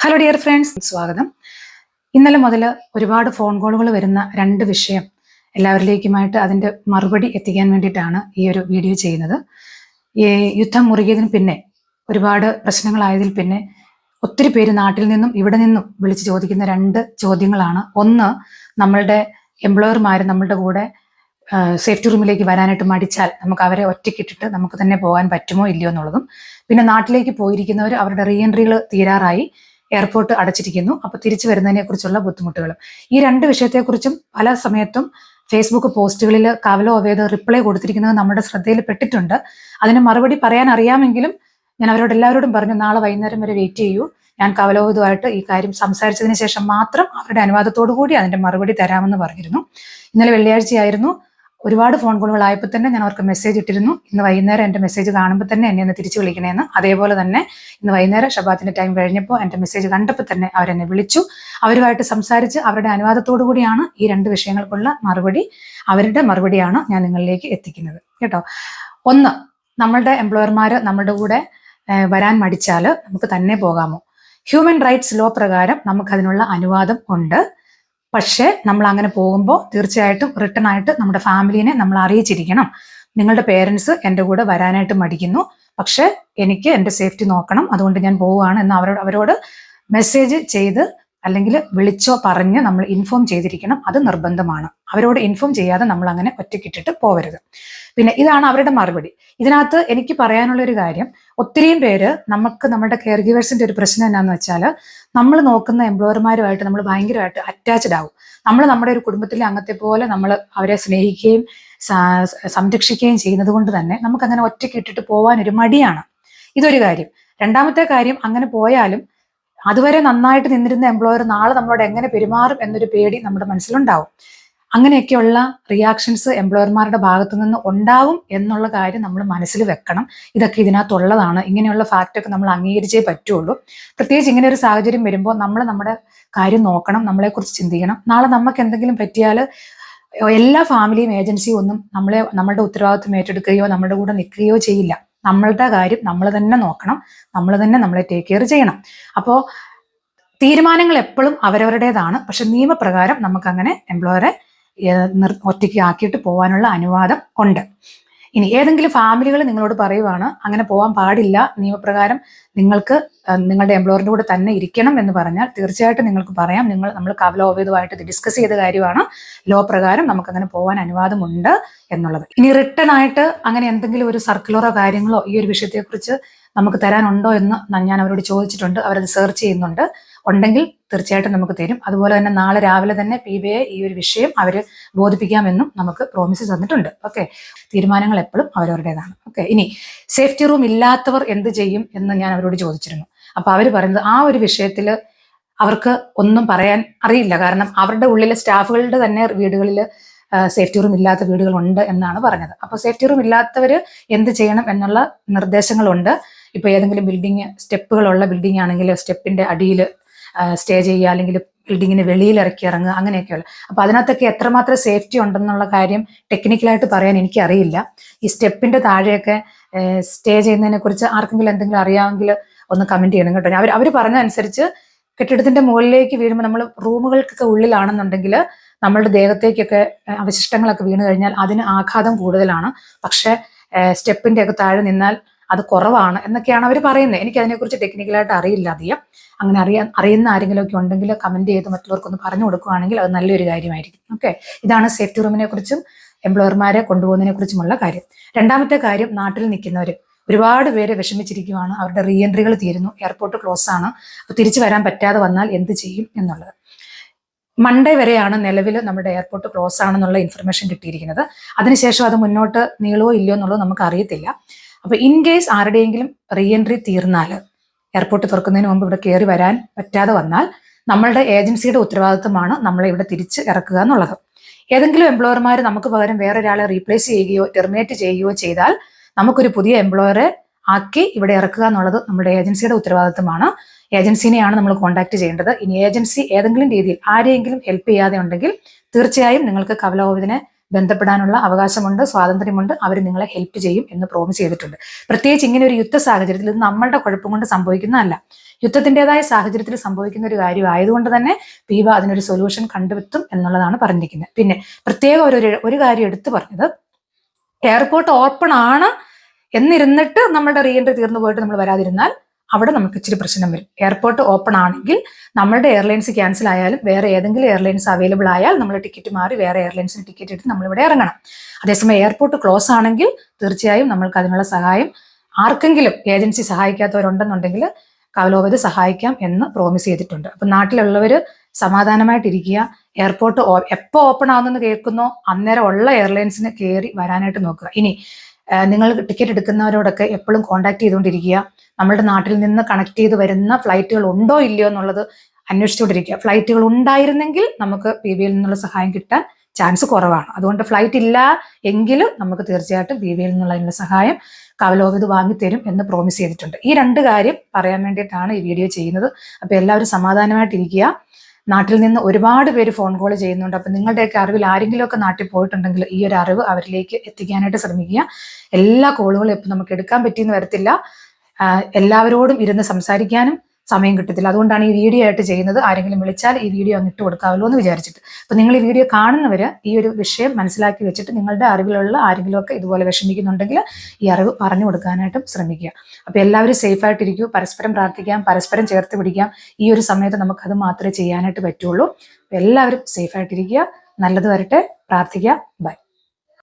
Hello dear friends, സ്വാഗതം. ഇന്നലെ മുതൽ ഒരുപാട് ഫോൺ കോളുകൾ വരുന്ന രണ്ട് വിഷയം എല്ലാവരിലേക്കുമായിട്ട് അതിൻ്റെ മറുപടി എത്തിക്കാൻ വേണ്ടിയിട്ടാണ് ഈ ഒരു വീഡിയോ ചെയ്യുന്നത്. ഈ യുദ്ധം മുറുകിയതിന് പിന്നെ ഒരുപാട് പ്രശ്നങ്ങളായതിൽ പിന്നെ ഒത്തിരി പേര് നാട്ടിൽ നിന്നും ഇവിടെ നിന്നും വിളിച്ച് ചോദിക്കുന്ന രണ്ട് ചോദ്യങ്ങളാണ്. ഒന്ന്, നമ്മളുടെ എംപ്ലോയർമാർ നമ്മളുടെ കൂടെ സേഫ്റ്റി റൂമിലേക്ക് വരാനായിട്ട് മടിച്ചാൽ നമുക്ക് അവരെ ഒറ്റയ്ക്കിട്ടിട്ട് നമുക്ക് തന്നെ പോകാൻ പറ്റുമോ ഇല്ലയോ എന്നുള്ളതും, പിന്നെ നാട്ടിലേക്ക് പോയിരിക്കുന്നവർ അവരുടെ റീ എൻട്രികൾ തീരാറായി, എയർപോർട്ട് അടച്ചിരിക്കുന്നു, അപ്പോൾ തിരിച്ചു വരുന്നതിനെ കുറിച്ചുള്ള ബുദ്ധിമുട്ടുകളും. ഈ രണ്ട് വിഷയത്തെക്കുറിച്ചും പല സമയത്തും ഫേസ്ബുക്ക് പോസ്റ്റുകളിൽ കവലോ അവേത് റിപ്ലൈ കൊടുത്തിരിക്കുന്നത് നമ്മുടെ ശ്രദ്ധയിൽ പെട്ടിട്ടുണ്ട്. അതിന് മറുപടി പറയാൻ അറിയാമെങ്കിലും ഞാൻ അവരോട് എല്ലാവരോടും പറഞ്ഞു, നാളെ വൈകുന്നേരം വരെ വെയിറ്റ് ചെയ്യൂ, ഞാൻ കവലോവിതുമായിട്ട് ഈ കാര്യം സംസാരിച്ചതിന് ശേഷം മാത്രം അവരുടെ അനുവാദത്തോടു കൂടി അതിന്റെ മറുപടി തരാമെന്ന് പറഞ്ഞിരുന്നു. ഇന്നലെ വെള്ളിയാഴ്ചയായിരുന്നു. ഒരുപാട് ഫോൺ കോളുകൾ ആയപ്പോൾ തന്നെ ഞാൻ അവർക്ക് മെസ്സേജ് ഇട്ടിരുന്നു, ഇന്ന് വൈകുന്നേരം എൻ്റെ മെസ്സേജ് കാണുമ്പോൾ തന്നെ എന്നെ ഒന്ന് തിരിച്ചു വിളിക്കണേന്ന്. അതേപോലെ തന്നെ ഇന്ന് വൈകുന്നേരം ഷബാത്തിന്റെ ടൈം കഴിഞ്ഞപ്പോൾ എൻ്റെ മെസ്സേജ് കണ്ടപ്പോൾ തന്നെ അവരെന്നെ വിളിച്ചു. അവരുമായിട്ട് സംസാരിച്ച് അവരുടെ അനുവാദത്തോടു കൂടിയാണ് ഈ രണ്ട് വിഷയങ്ങൾക്കുള്ള മറുപടി, അവരുടെ മറുപടിയാണ് ഞാൻ നിങ്ങളിലേക്ക് എത്തിക്കുന്നത് കേട്ടോ. ഒന്ന്, നമ്മളുടെ എംപ്ലോയർമാർ നമ്മളുടെ കൂടെ വരാൻ മടിച്ചാൽ നമുക്ക് തന്നെ പോകാമോ? ഹ്യൂമൻ റൈറ്റ്സ് ലോ പ്രകാരം നമുക്കതിനുള്ള അനുവാദം ഉണ്ട്. പക്ഷേ നമ്മൾ അങ്ങനെ പോകുമ്പോൾ തീർച്ചയായിട്ടും റിട്ടേൺ ആയിട്ട് നമ്മുടെ ഫാമിലിനെ നമ്മൾ അറിയിച്ചിരിക്കണം. നിങ്ങളുടെ പേരൻസ് എൻ്റെ കൂടെ വരാനായിട്ട് മടിക്കുന്നു, പക്ഷെ എനിക്ക് എൻ്റെ സേഫ്റ്റി നോക്കണം, അതുകൊണ്ട് ഞാൻ പോവുകയാണ് എന്ന് അവരോട് മെസ്സേജ് ചെയ്ത് അല്ലെങ്കിൽ വിളിച്ചോ പറഞ്ഞ് നമ്മൾ ഇൻഫോം ചെയ്തിരിക്കണം. അത് നിർബന്ധമാണ്. അവരോട് ഇൻഫോം ചെയ്യാതെ നമ്മൾ അങ്ങനെ ഒറ്റയ്ക്കിട്ടിട്ട് പോവരുത്. പിന്നെ ഇതാണ് അവരുടെ മറുപടി. ഇതിനകത്ത് എനിക്ക് പറയാനുള്ള ഒരു കാര്യം, ഒത്തിരിയും പേര് നമുക്ക് നമ്മുടെ കെയർ ഗിവേഴ്സിന്റെ ഒരു പ്രശ്നം എന്നാന്ന് വെച്ചാൽ, നമ്മൾ നോക്കുന്ന എംപ്ലോയർമാരുമായിട്ട് നമ്മൾ ഭയങ്കരമായിട്ട് അറ്റാച്ച്ഡ് ആവും. നമ്മൾ നമ്മുടെ ഒരു കുടുംബത്തിലെ അംഗത്തെ പോലെ നമ്മൾ അവരെ സ്നേഹിക്കുകയും സംരക്ഷിക്കുകയും ചെയ്യുന്നത് കൊണ്ട് തന്നെ നമുക്ക് അങ്ങനെ ഒറ്റയ്ക്കിട്ടിട്ട് പോകാൻ ഒരു മടിയാണ്. ഇതൊരു കാര്യം. രണ്ടാമത്തെ കാര്യം, അങ്ങനെ പോയാലും അതുവരെ നന്നായിട്ട് നിന്നിരുന്ന എംപ്ലോയർ നാളെ നമ്മളോട് എങ്ങനെ പെരുമാറും എന്നൊരു പേടി നമ്മുടെ മനസ്സിലുണ്ടാവും. അങ്ങനെയൊക്കെയുള്ള റിയാക്ഷൻസ് എംപ്ലോയർമാരുടെ ഭാഗത്തു നിന്ന് ഉണ്ടാവും എന്നുള്ള കാര്യം നമ്മൾ മനസ്സിൽ വെക്കണം. ഇതൊക്കെ ഇതിനകത്തുള്ളതാണ്. ഇങ്ങനെയുള്ള ഫാക്റ്റൊക്കെ നമ്മൾ അംഗീകരിച്ചേ പറ്റുള്ളൂ. പ്രത്യേകിച്ച് ഇങ്ങനെ ഒരു സാഹചര്യം വരുമ്പോൾ നമ്മൾ നമ്മുടെ കാര്യം നോക്കണം, നമ്മളെക്കുറിച്ച് ചിന്തിക്കണം. നാളെ നമുക്ക് എന്തെങ്കിലും പറ്റിയാൽ എല്ലാ ഫാമിലിയും ഏജൻസിയും ഒന്നും നമ്മളുടെ ഉത്തരവാദിത്വം ഏറ്റെടുക്കുകയോ നമ്മുടെ കൂടെ നിൽക്കുകയോ ചെയ്യില്ല. നമ്മളുടെ കാര്യം നമ്മൾ തന്നെ നോക്കണം, നമ്മൾ തന്നെ നമ്മളെ ടേക്ക് കെയർ ചെയ്യണം. അപ്പോൾ തീരുമാനങ്ങൾ എപ്പോഴും അവരവരുടേതാണ്. പക്ഷെ നിയമപ്രകാരം നമുക്കങ്ങനെ എംപ്ലോയറെ ഒറ്റയ്ക്ക് ആക്കിയിട്ട് പോകാനുള്ള അനുവാദം ഉണ്ട്. ഇനി ഏതെങ്കിലും ഫാമിലികൾ നിങ്ങളോട് പറയുവാണ് അങ്ങനെ പോകാൻ പാടില്ല, നിയമപ്രകാരം നിങ്ങൾക്ക് നിങ്ങളുടെ എംപ്ലോയറിന്റെ കൂടെ തന്നെ ഇരിക്കണം എന്ന് പറഞ്ഞാൽ തീർച്ചയായിട്ടും നിങ്ങൾക്ക് പറയാം. നമ്മൾ കവലോവേതുമായിട്ട് ഡിസ്കസ് ചെയ്ത കാര്യമാണ്. ലോ പ്രകാരം നമുക്കങ്ങനെ പോകാൻ അനുവാദമുണ്ട് എന്നുള്ളത്. ഇനി റിട്ടേൺ ആയിട്ട് അങ്ങനെ എന്തെങ്കിലും ഒരു സർക്കുലറോ കാര്യങ്ങളോ ഈ ഒരു വിഷയത്തെക്കുറിച്ച് നമുക്ക് തരാനുണ്ടോ എന്ന് ഞാൻ അവരോട് ചോദിച്ചിട്ടുണ്ട്. അവരത് സെർച്ച് ചെയ്യുന്നുണ്ട്. ഉണ്ടെങ്കിൽ തീർച്ചയായിട്ടും നമുക്ക് തരും. അതുപോലെ തന്നെ നാളെ രാവിലെ തന്നെ PBA ഈ ഒരു വിഷയം അവർ ബോധിപ്പിക്കാമെന്നും നമുക്ക് പ്രോമിസ് തന്നിട്ടുണ്ട്. ഓക്കെ, തീരുമാനങ്ങൾ എപ്പോഴും അവരവരുടേതാണ്. ഓക്കെ, ഇനി സേഫ്റ്റി റൂം ഇല്ലാത്തവർ എന്ത് ചെയ്യും എന്ന് ഞാൻ അവരോട് ചോദിച്ചിരുന്നു. അപ്പൊ അവർ പറയുന്നത് ആ ഒരു വിഷയത്തിൽ അവർക്ക് ഒന്നും പറയാൻ അറിയില്ല. കാരണം അവരുടെ ഉള്ളിലെ സ്റ്റാഫുകളുടെ തന്നെ വീടുകളിൽ സേഫ്റ്റി റൂം ഇല്ലാത്ത വീടുകളുണ്ട് എന്നാണ് പറഞ്ഞത്. അപ്പോൾ സേഫ്റ്റി റൂം ഇല്ലാത്തവർ എന്ത് ചെയ്യണം എന്നുള്ള നിർദ്ദേശങ്ങളുണ്ട്. ഇപ്പൊ ഏതെങ്കിലും ബിൽഡിങ് സ്റ്റെപ്പുകളുള്ള ബിൽഡിംഗ് ആണെങ്കിൽ സ്റ്റെപ്പിന്റെ അടിയിൽ സ്റ്റേ ചെയ്യുക, അല്ലെങ്കിൽ ബിൽഡിങ്ങിന് വെളിയിൽ ഇറക്കി ഇറങ്ങുക, അങ്ങനെയൊക്കെയുള്ള. അപ്പൊ അതിനകത്തൊക്കെ എത്രമാത്രം സേഫ്റ്റി ഉണ്ടെന്നുള്ള കാര്യം ടെക്നിക്കലായിട്ട് പറയാൻ എനിക്കറിയില്ല. ഈ സ്റ്റെപ്പിന്റെ താഴെയൊക്കെ സ്റ്റേ ചെയ്യുന്നതിനെ കുറിച്ച് ആർക്കെങ്കിലും എന്തെങ്കിലും അറിയാമെങ്കിൽ ഒന്ന് കമന്റ് ചെയ്യണം കേട്ടോ. അവർ പറഞ്ഞ അനുസരിച്ച് കെട്ടിടത്തിന്റെ മുകളിലേക്ക് വീഴുമ്പോൾ നമ്മൾ റൂമുകൾക്കൊക്കെ ഉള്ളിലാണെന്നുണ്ടെങ്കിൽ നമ്മളുടെ ദേഹത്തേക്കൊക്കെ അവശിഷ്ടങ്ങളൊക്കെ വീണ് കഴിഞ്ഞാൽ അതിന് ആഘാതം കൂടുതലാണ്. പക്ഷെ സ്റ്റെപ്പിന്റെ ഒക്കെ താഴെ നിന്നാൽ അത് കുറവാണ് എന്നൊക്കെയാണ് അവർ പറയുന്നത്. എനിക്ക് അതിനെക്കുറിച്ച് ടെക്നിക്കലായിട്ട് അറിയില്ല അധികം. അങ്ങനെ അറിയുന്ന ആരെങ്കിലും ഒക്കെ ഉണ്ടെങ്കിൽ കമന്റ് ചെയ്ത് മറ്റുള്ളവർക്കൊന്ന് പറഞ്ഞു കൊടുക്കുകയാണെങ്കിൽ അത് നല്ലൊരു കാര്യമായിരിക്കും. ഓക്കെ, ഇതാണ് സേഫ്റ്റി റൂമിനെ കുറിച്ചും എംപ്ലോയർമാരെ കൊണ്ടുപോകുന്നതിനെ കുറിച്ചുമുള്ള കാര്യം. രണ്ടാമത്തെ കാര്യം, നാട്ടിൽ നിൽക്കുന്നവർ ഒരുപാട് പേര് വിഷമിച്ചിരിക്കുകയാണ്. അവരുടെ റീ എൻട്രികൾ തീരുന്നു, എയർപോർട്ട് ക്ലോസ് ആണ്. അപ്പോൾ തിരിച്ചു വരാൻ പറ്റാതെ വന്നാൽ എന്ത് ചെയ്യും എന്നുള്ളത്. മൺഡേ വരെയാണ് നിലവിൽ നമ്മുടെ എയർപോർട്ട് ക്ലോസ് ആണെന്നുള്ള ഇൻഫർമേഷൻ കിട്ടിയിരിക്കുന്നത്. അതിനുശേഷം അത് മുന്നോട്ട് നീളുവോ ഇല്ലയോ എന്നുള്ളത് നമുക്ക് അറിയത്തില്ല. അപ്പൊ ഇൻ കേസ് ആരുടെയെങ്കിലും റീ എൻട്രി തീർന്നാൽ, എയർപോർട്ട് തുറക്കുന്നതിന് മുമ്പ് ഇവിടെ കയറി വരാൻ പറ്റാതെ വന്നാൽ, നമ്മളുടെ ഏജൻസിയുടെ ഉത്തരവാദിത്വമാണ് നമ്മളെ ഇവിടെ തിരിച്ച് ഇറക്കുക എന്നുള്ളത്. ഏതെങ്കിലും എംപ്ലോയർമാർ നമുക്ക് പകരം വേറൊരാളെ റീപ്ലേസ് ചെയ്യുകയോ ടെർമിനേറ്റ് ചെയ്യുകയോ ചെയ്താൽ നമുക്കൊരു പുതിയ എംപ്ലോയറെ ആക്കി ഇവിടെ ഇറക്കുക എന്നുള്ളത് നമ്മുടെ ഏജൻസിയുടെ ഉത്തരവാദിത്വമാണ്. ഏജൻസിനെയാണ് നമ്മൾ കോൺടാക്ട് ചെയ്യേണ്ടത്. ഇനി ഏജൻസി ഏതെങ്കിലും രീതിയിൽ ആരെയെങ്കിലും ഹെൽപ്പ് ചെയ്യാതെ ഉണ്ടെങ്കിൽ തീർച്ചയായും നിങ്ങൾക്ക് കവലോവിതിനെ ബന്ധപ്പെടാനുള്ള അവകാശമുണ്ട്, സ്വാതന്ത്ര്യമുണ്ട്. അവർ നിങ്ങളെ ഹെൽപ്പ് ചെയ്യും എന്ന് പ്രോമിസ് ചെയ്തിട്ടുണ്ട്. പ്രത്യേകിച്ച് ഇങ്ങനെ ഒരു യുദ്ധ സാഹചര്യത്തിൽ ഇത് നമ്മളുടെ കുഴപ്പം കൊണ്ട് സംഭവിക്കുന്നതല്ല. യുദ്ധത്തിൻ്റെതായ സാഹചര്യത്തിൽ സംഭവിക്കുന്ന ഒരു കാര്യം ആയതുകൊണ്ട് തന്നെ പീബ അതിനൊരു സൊല്യൂഷൻ കണ്ടുവെത്തും എന്നുള്ളതാണ് പറഞ്ഞിരിക്കുന്നത്. പിന്നെ പ്രത്യേകം ഒരു കാര്യം എടുത്തു പറഞ്ഞത്, എയർപോർട്ട് ഓപ്പൺ ആണ് എന്നിരുന്നിട്ട് നമ്മുടെ റീ എൻട്രി തീർന്നു പോയിട്ട് നമ്മൾ വരാതിരുന്നാൽ അവിടെ നമുക്ക് ഇച്ചിരി പ്രശ്നം വരും. എയർപോർട്ട് ഓപ്പൺ ആണെങ്കിൽ നമ്മളുടെ എയർലൈൻസ് ക്യാൻസൽ ആയാലും വേറെ ഏതെങ്കിലും എയർലൈൻസ് അവൈലബിൾ ആയാൽ നമ്മൾ ടിക്കറ്റ് മാറി വേറെ എയർലൈൻസിന് ടിക്കറ്റ് എടുത്ത് നമ്മളിവിടെ ഇറങ്ങണം. അതേസമയം എയർപോർട്ട് ക്ലോസ് ആണെങ്കിൽ തീർച്ചയായും നമ്മൾക്ക് അതിനുള്ള സഹായം ആർക്കെങ്കിലും ഏജൻസി സഹായിക്കാത്തവരുണ്ടെന്നുണ്ടെങ്കിൽ കവലോപതി സഹായിക്കാം എന്ന് പ്രോമിസ് ചെയ്തിട്ടുണ്ട്. അപ്പം നാട്ടിലുള്ളവർ സമാധാനമായിട്ടിരിക്കുക. എയർപോർട്ട് എപ്പോൾ ഓപ്പൺ ആവുന്നെന്ന് കേൾക്കുന്നോ അന്നേരം ഉള്ള എയർലൈൻസിന് കയറി വരാനായിട്ട് നോക്കുക. ഇനി നിങ്ങൾ ടിക്കറ്റ് എടുക്കുന്നവരോടൊക്കെ എപ്പോഴും കോൺടാക്ട് ചെയ്തുകൊണ്ടിരിക്കുക. നമ്മളുടെ നാട്ടിൽ നിന്ന് കണക്ട് ചെയ്ത് വരുന്ന ഫ്ലൈറ്റുകൾ ഉണ്ടോ ഇല്ലയോ എന്നുള്ളത് അന്വേഷിച്ചുകൊണ്ടിരിക്കുക. ഫ്ലൈറ്റുകൾ ഉണ്ടായിരുന്നെങ്കിൽ നമുക്ക് PBയിൽ നിന്നുള്ള സഹായം കിട്ടാൻ ചാൻസ് കുറവാണ്. അതുകൊണ്ട് ഫ്ലൈറ്റ് ഇല്ല എങ്കിൽ നമുക്ക് തീർച്ചയായിട്ടും PBയിൽ നിന്നുള്ള അതിനുള്ള സഹായം കവലോപതി വാങ്ങിത്തരും എന്ന് പ്രോമിസ് ചെയ്തിട്ടുണ്ട്. ഈ 2 കാര്യം പറയാൻ വേണ്ടിയിട്ടാണ് ഈ വീഡിയോ ചെയ്യുന്നത്. അപ്പോൾ എല്ലാവരും സമാധാനമായിട്ടിരിക്കുക. നാട്ടിൽ നിന്ന് ഒരുപാട് പേര് ഫോൺ കോൾ ചെയ്യുന്നുണ്ട്. അപ്പം നിങ്ങളുടെയൊക്കെ അറിവിൽ ആരെങ്കിലുമൊക്കെ നാട്ടിൽ പോയിട്ടുണ്ടെങ്കിൽ ഈ ഒരു അറിവ് അവരിലേക്ക് എത്തിക്കാനായിട്ട് ശ്രമിക്കുക. എല്ലാ കോളുകളും ഇപ്പം നമുക്ക് എടുക്കാൻ പറ്റിയെന്ന് വരത്തില്ല. എല്ലാവരോടും ഇരുന്ന് സംസാരിക്കാനും സമയം കിട്ടത്തില്ല. അതുകൊണ്ടാണ് ഈ വീഡിയോ ആയിട്ട് ചെയ്യുന്നത്. ആരെങ്കിലും വിളിച്ചാൽ ഈ വീഡിയോ അങ്ങ് ഇട്ട് കൊടുക്കാമല്ലോ എന്ന് വിചാരിച്ചിട്ട്. അപ്പം നിങ്ങൾ ഈ വീഡിയോ കാണുന്നവർ ഈ ഒരു വിഷയം മനസ്സിലാക്കി വെച്ചിട്ട് നിങ്ങളുടെ അറിവിലുള്ള ആരെങ്കിലുമൊക്കെ ഇതുപോലെ വിഷമിക്കുന്നുണ്ടെങ്കിൽ ഈ അറിവ് പറഞ്ഞു കൊടുക്കാനായിട്ടും ശ്രമിക്കുക. അപ്പം എല്ലാവരും സേഫായിട്ടിരിക്കൂ. പരസ്പരം പ്രാർത്ഥിക്കാം, പരസ്പരം ചേർത്ത് പിടിക്കാം. ഈ ഒരു സമയത്ത് നമുക്കത് മാത്രമേ ചെയ്യാനായിട്ട് പറ്റുള്ളൂ. എല്ലാവരും സേഫായിട്ടിരിക്കുക. നല്ലത് വരട്ടെ. പ്രാർത്ഥിക്കുക. ബൈ.